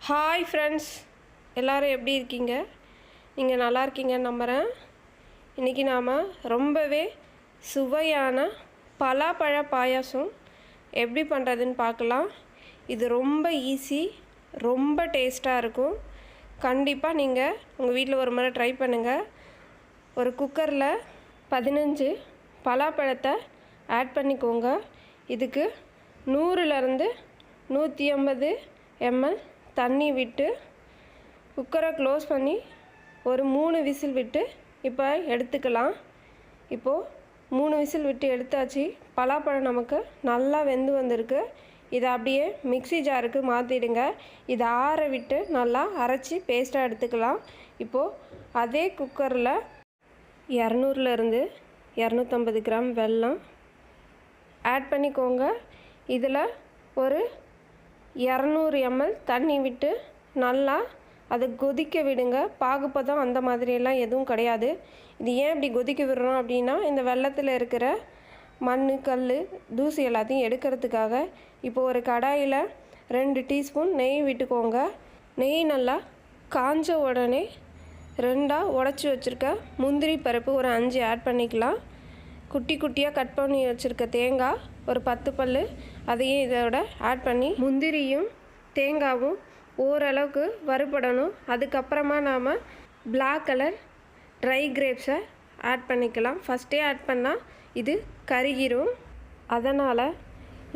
Hi friends, எல்லோரும் எப்படி இருக்கீங்க? நீங்கள் நல்லா இருக்கீங்கன்னு நம்புகிறேன். இன்றைக்கி நாம் ரொம்பவே சுவையான பலாப்பழ பாயாசம் எப்படி பண்ணுறதுன்னு பார்க்கலாம். இது ரொம்ப ஈஸி, ரொம்ப டேஸ்ட்டாக இருக்கும். கண்டிப்பாக நீங்கள் உங்கள் வீட்டில் ஒரு முறை ட்ரை பண்ணுங்கள். ஒரு குக்கரில் 15 பலாப்பழத்தை ஆட் பண்ணிக்கோங்க. இதுக்கு 100லேருந்து 150 ml தண்ணி விட்டு குக்கரை க்ளோஸ் பண்ணி ஒரு 3 விசில் விட்டு இப்போ எடுத்துக்கலாம். இப்போது 3 விசில் விட்டு எடுத்தாச்சு. பலாப்பழம் நமக்கு நல்லா வெந்து வந்திருக்கு. இதை அப்படியே மிக்ஸி ஜாருக்கு மாற்றிடுங்க. இதை ஆற விட்டு நல்லா அரைச்சி பேஸ்ட்டாக எடுத்துக்கலாம். இப்போது அதே குக்கரில் 200லேருந்து 250 கிராம் வெல்லம் ஆட் பண்ணிக்கோங்க. இதில் ஒரு 200 ml தண்ணி விட்டு நல்லா அதை கொதிக்க விடுங்க. பாகுப்பதம் அந்த மாதிரியெல்லாம் எதுவும் கிடையாது. இது ஏன் இப்படி கொதிக்க விடுறோம் அப்படின்னா, இந்த வெல்லத்தில் இருக்கிற மண், கல், தூசி எல்லாத்தையும் எடுக்கிறதுக்காக. இப்போ ஒரு கடாயில் 2 டீஸ்பூன் நெய் விட்டுக்கோங்க. நெய் நல்லா காஞ்ச உடனே 2ஆக உடச்சி வச்சுருக்க முந்திரி பருப்பு ஒரு 5 ஆட் பண்ணிக்கலாம். குட்டி குட்டியாக கட் பண்ணி வச்சுருக்க தேங்காய் ஒரு 10 பல், அதையும் இதோட ஆட் பண்ணி முந்திரியும் தேங்காயும் ஓரளவுக்கு வறுபடணும். அதுக்கப்புறமா நாம் பிளாக் கலர் ட்ரை கிரேப்ஸை ஆட் பண்ணிக்கலாம். ஃபஸ்ட்டே ஆட் பண்ணால் இது கருகிரும். அதனால்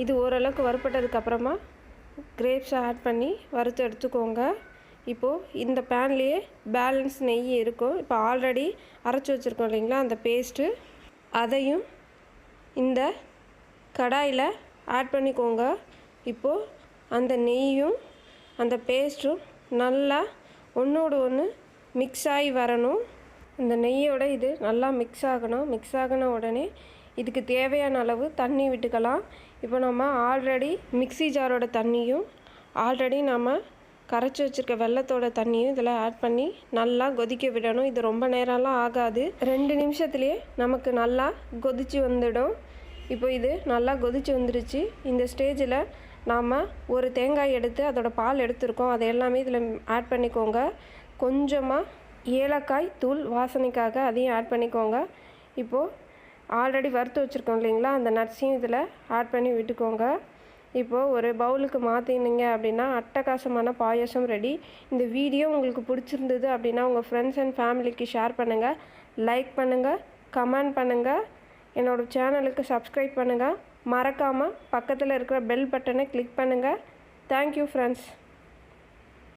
இது ஓரளவுக்கு வறுபட்டதுக்கப்புறமா கிரேப்ஸை ஆட் பண்ணி வறுத்து எடுத்துக்கோங்க. இப்போது இந்த பேன்லேயே பேலன்ஸ் நெய் இருக்கும். இப்போ ஆல்ரெடி அரைச்சி வச்சுருக்கோம் இல்லைங்களா, அந்த பேஸ்ட்டு, அதையும் இந்த கடாயில் ஆட் பண்ணிக்கோங்க. இப்போது அந்த நெய்யும் அந்த பேஸ்ட்டும் நல்லா ஒன்றோடு ஒன்று மிக்ஸ் ஆகி வரணும். இந்த நெய்யோட இது நல்லா மிக்ஸ் ஆகணும். மிக்ஸ் ஆகின உடனே இதுக்கு தேவையான அளவு தண்ணி விட்டுக்கலாம். இப்போ நம்ம ஆல்ரெடி மிக்ஸி ஜாரோட தண்ணியும் ஆல்ரெடி நம்ம கரைச்சி வச்சுருக்க வெல்லத்தோட தண்ணியும் இதில் ஆட் பண்ணி நல்லா கொதிக்க விடணும். இது ரொம்ப நேரம்லாம் ஆகாது, 2 நிமிஷத்துலேயே நமக்கு நல்லா கொதித்து வந்துடும். இப்போ இது நல்லா கொதித்து வந்துடுச்சு. இந்த ஸ்டேஜில் நாம் ஒரு தேங்காய் எடுத்து அதோட பால் எடுத்துருக்கோம். அதை எல்லாமே இதில் ஆட் பண்ணிக்கோங்க. கொஞ்சமாக ஏலக்காய் தூள் வாசனைக்காக அதையும் ஆட் பண்ணிக்கோங்க. இப்போது ஆல்ரெடி வறுத்து வச்சுருக்கோம் இல்லைங்களா, அந்த நட்ஸையும் இதில் ஆட் பண்ணி விட்டுக்கோங்க. இப்போது ஒரு பவுலுக்கு மாற்றினீங்க அப்படின்னா அட்டகாசமான பாயாசம் ரெடி. இந்த வீடியோ உங்களுக்கு பிடிச்சிருந்தது அப்படின்னா உங்கள் ஃப்ரெண்ட்ஸ் அண்ட் ஃபேமிலிக்கு ஷேர் பண்ணுங்கள், லைக் பண்ணுங்கள், கமெண்ட் பண்ணுங்கள், என்னோடய சேனலுக்கு சப்ஸ்கிரைப் பண்ணுங்கள். மறக்காமல் பக்கத்தில் இருக்கிற பெல் பட்டனை கிளிக் பண்ணுங்கள். Thank you friends.